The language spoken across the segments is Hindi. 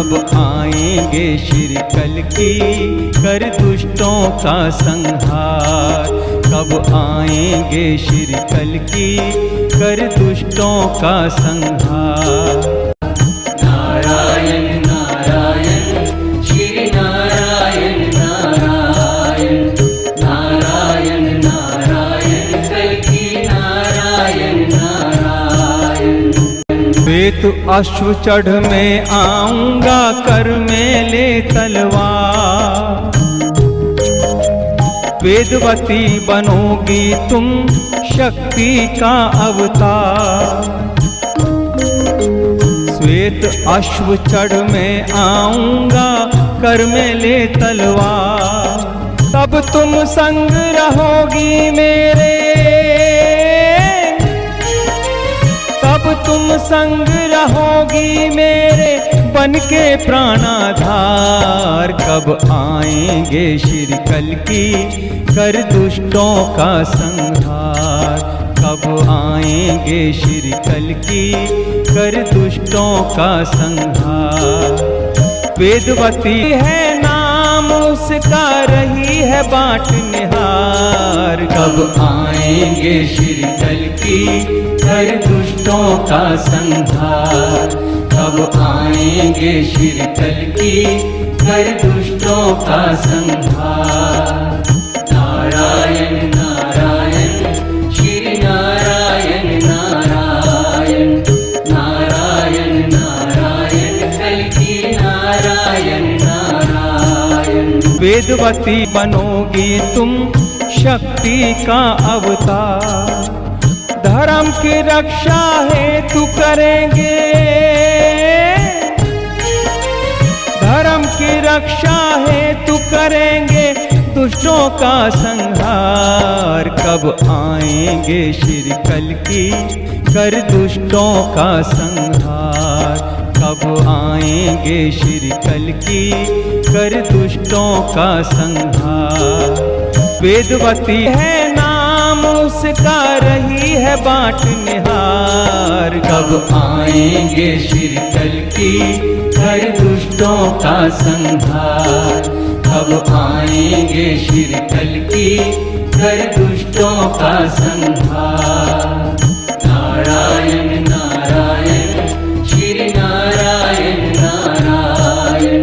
कब आएंगे श्री कल्कि कर दुष्टों का संहार। कब आएंगे श्री कल्कि कर दुष्टों का संहार। नारायण नारायण श्री नारायण नारायण नारायण नारायण कल्कि नारायण नारायण। श्वेत अश्व चढ़ में आऊंगा कर में ले तलवार। वेदवती बनोगी तुम शक्ति का अवतार। श्वेत अश्व चढ़ में आऊंगा कर में ले तलवार। तब तुम संग रहोगी मेरे, तब तुम संग रहोगी मेरे बन के प्राणाधार। कब आएंगे श्री कल्कि कर दुष्टों का संहार। कब आएंगे श्री कल्कि कर दुष्टों का संहार। वेदवती है नाम उसका रही है बाट निहार। कब आएंगे श्री कल्कि कर दुष्टों का संहार। कब आएंगे श्री कल्कि कर दुष्टों का संहार। नारायण नारायण श्री नारायण नारायण नारायण नारायण कल्कि नारायण नारायण। वेदवती बनोगी तुम शक्ति का अवतार। धर्म की रक्षा हेतु करेंगे, धर्म की रक्षा हेतु करेंगे दुष्टों का संहार। कब आएंगे श्री कल्कि कर दुष्टों का संहार। कब आएंगे श्री कल्कि कर दुष्टों का संहार। वेदवती है नाम उसका रही है बाट निहार। कब आएंगे श्री कल्कि कर दुष्टों का संहार। कब आएंगे श्री कल्कि कर दुष्टों का संहार। नारायण नारायण श्री नारायण नारायण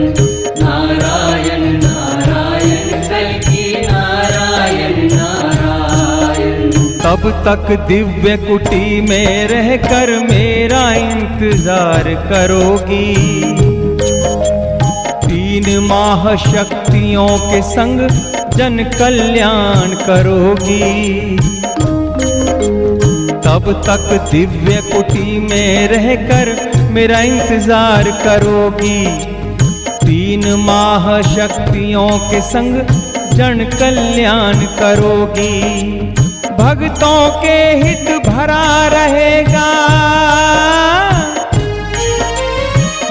नारायण नारायण कल्कि नारायण नारायण। तब तक दिव्य कुटी में रहकर मेरा इंतजार करोगी। 3 माह शक्तियों के संग जन कल्याण करोगी। तब तक दिव्य कुटी में रहकर मेरा इंतजार करोगी। 3 माह शक्तियों के संग जन कल्याण करोगी। भक्तों के हित भरा रहेगा,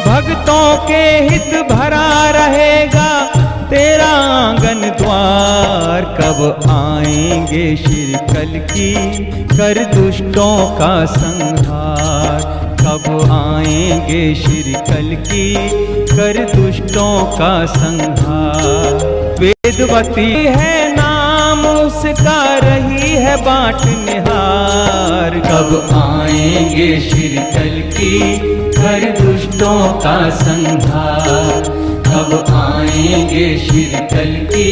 भक्तों के हित भरा रहेगा तेरा आंगन द्वार। कब आएंगे श्री कल्कि कर दुष्टों का संहार। कब आएंगे श्री कल्कि कर दुष्टों का संहार। वेदवती है नाम उसका रही है बाट निहार। कब आएंगे श्री कल्कि कर दुष्टों का संहार। कब आएंगे श्री कल्कि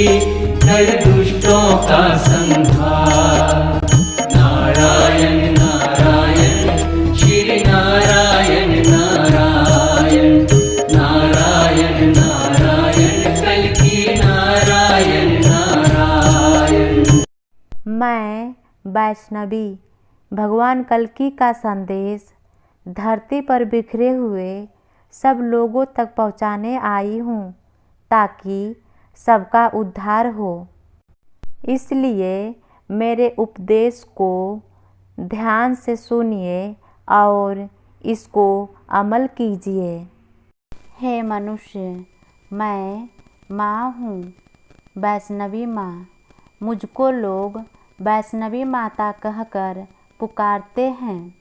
कर दुष्टों का संहार। नारायण नारायण श्री नारायण नारायण नारायण नारायण कल्कि नारायण नारायण। मैं वैष्णवी भगवान कल्कि का संदेश धरती पर बिखरे हुए सब लोगों तक पहुंचाने आई हूँ ताकि सबका उद्धार हो। इसलिए मेरे उपदेश को ध्यान से सुनिए और इसको अमल कीजिए। हे मनुष्य, मैं माँ हूँ, वैष्णवी माँ। मुझको लोग वैष्णवी माता कहकर पुकारते हैं।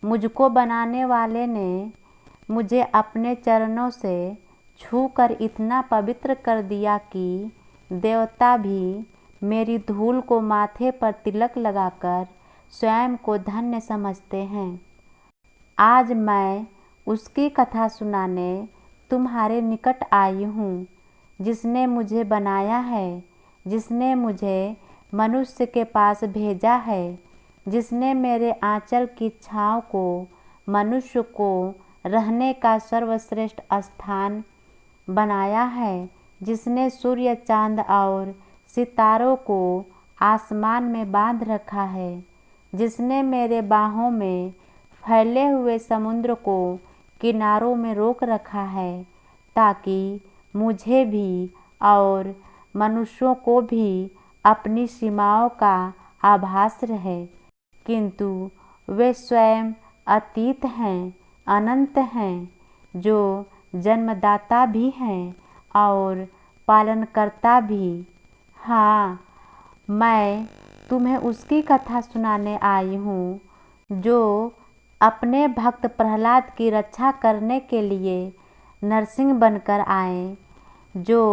मुझको बनाने वाले ने मुझे अपने चरणों से छूकर इतना पवित्र कर दिया कि देवता भी मेरी धूल को माथे पर तिलक लगाकर स्वयं को धन्य समझते हैं। आज मैं उसकी कथा सुनाने तुम्हारे निकट आई हूँ, जिसने मुझे बनाया है, जिसने मुझे मनुष्य के पास भेजा है, जिसने मेरे आंचल की छाँव को मनुष्य को रहने का सर्वश्रेष्ठ स्थान बनाया है, जिसने सूर्य चांद और सितारों को आसमान में बांध रखा है, जिसने मेरे बाहों में फैले हुए समुद्र को किनारों में रोक रखा है, ताकि मुझे भी और मनुष्यों को भी अपनी सीमाओं का आभास रहे। किंतु वे स्वयं अतीत हैं, अनंत हैं, जो जन्मदाता भी हैं और पालनकर्ता भी। हाँ, मैं तुम्हें उसकी कथा सुनाने आई हूँ, जो अपने भक्त प्रहलाद की रक्षा करने के लिए नरसिंह बनकर आए, जो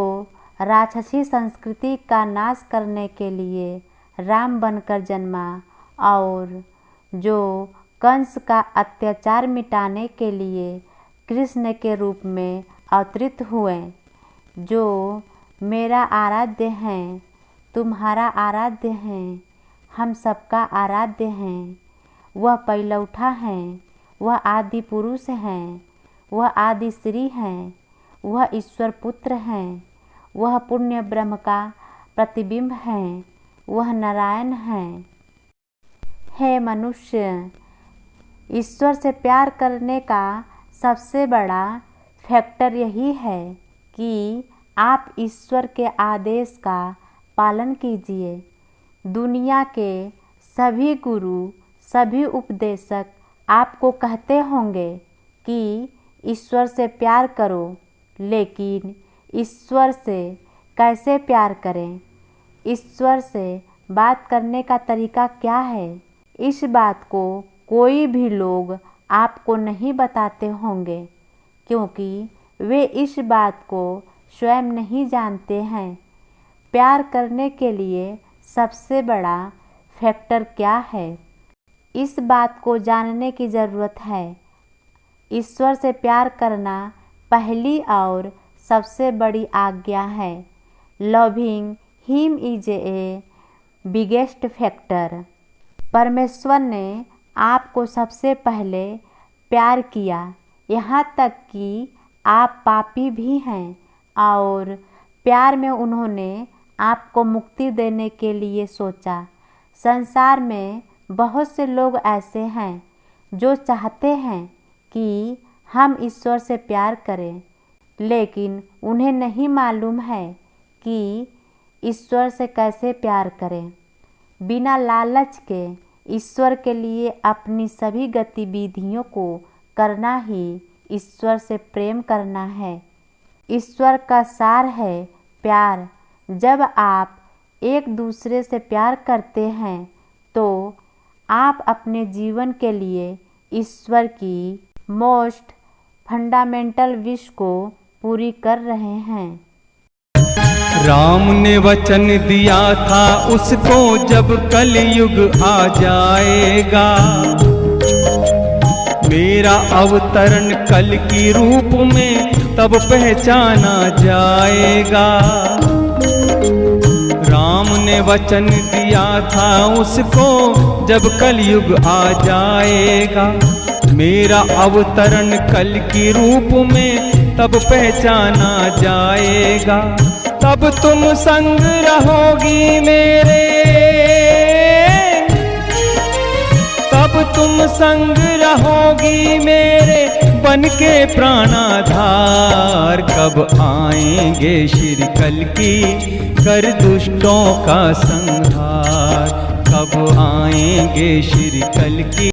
राक्षसी संस्कृति का नाश करने के लिए राम बनकर जन्मा और जो कंस का अत्याचार मिटाने के लिए कृष्ण के रूप में अवतरित हुए, जो मेरा आराध्य हैं, तुम्हारा आराध्य हैं, हम सबका आराध्य हैं। वह पैलौठा हैं, वह आदि पुरुष हैं, वह आदि श्री हैं, वह ईश्वर पुत्र हैं, वह पुण्य ब्रह्म का प्रतिबिंब हैं, वह नारायण हैं। हे मनुष्य, ईश्वर से प्यार करने का सबसे बड़ा फैक्टर यही है कि आप ईश्वर के आदेश का पालन कीजिए। दुनिया के सभी गुरु, सभी उपदेशक आपको कहते होंगे कि ईश्वर से प्यार करो, लेकिन ईश्वर से कैसे प्यार करें? ईश्वर से बात करने का तरीका क्या है? इस बात को कोई भी लोग आपको नहीं बताते होंगे, क्योंकि वे इस बात को स्वयं नहीं जानते हैं। प्यार करने के लिए सबसे बड़ा फैक्टर क्या है, इस बात को जानने की ज़रूरत है। ईश्वर से प्यार करना पहली और सबसे बड़ी आज्ञा है। Loving him is a biggest factor. परमेश्वर ने आपको सबसे पहले प्यार किया, यहाँ तक कि आप पापी भी हैं, और प्यार में उन्होंने आपको मुक्ति देने के लिए सोचा। संसार में बहुत से लोग ऐसे हैं जो चाहते हैं कि हम ईश्वर से प्यार करें, लेकिन उन्हें नहीं मालूम है कि ईश्वर से कैसे प्यार करें। बिना लालच के ईश्वर के लिए अपनी सभी गतिविधियों को करना ही ईश्वर से प्रेम करना है। ईश्वर का सार है प्यार। जब आप एक दूसरे से प्यार करते हैं तो आप अपने जीवन के लिए ईश्वर की मोस्ट फंडामेंटल विश को पूरी कर रहे हैं। राम ने वचन दिया था उसको, जब कलयुग आ जाएगा, मेरा अवतरण कल की रूप में तब पहचाना जाएगा। राम ने वचन दिया था उसको, जब कलयुग आ जाएगा, मेरा अवतरण कल की रूप में तब पहचाना जाएगा। तब तुम संग रहोगी मेरे, तब तुम संग रहोगी मेरे, बन के प्राणाधार। कब आएंगे श्री कल की, कर दुष्टों का संहार। कब आएंगे श्री कल की।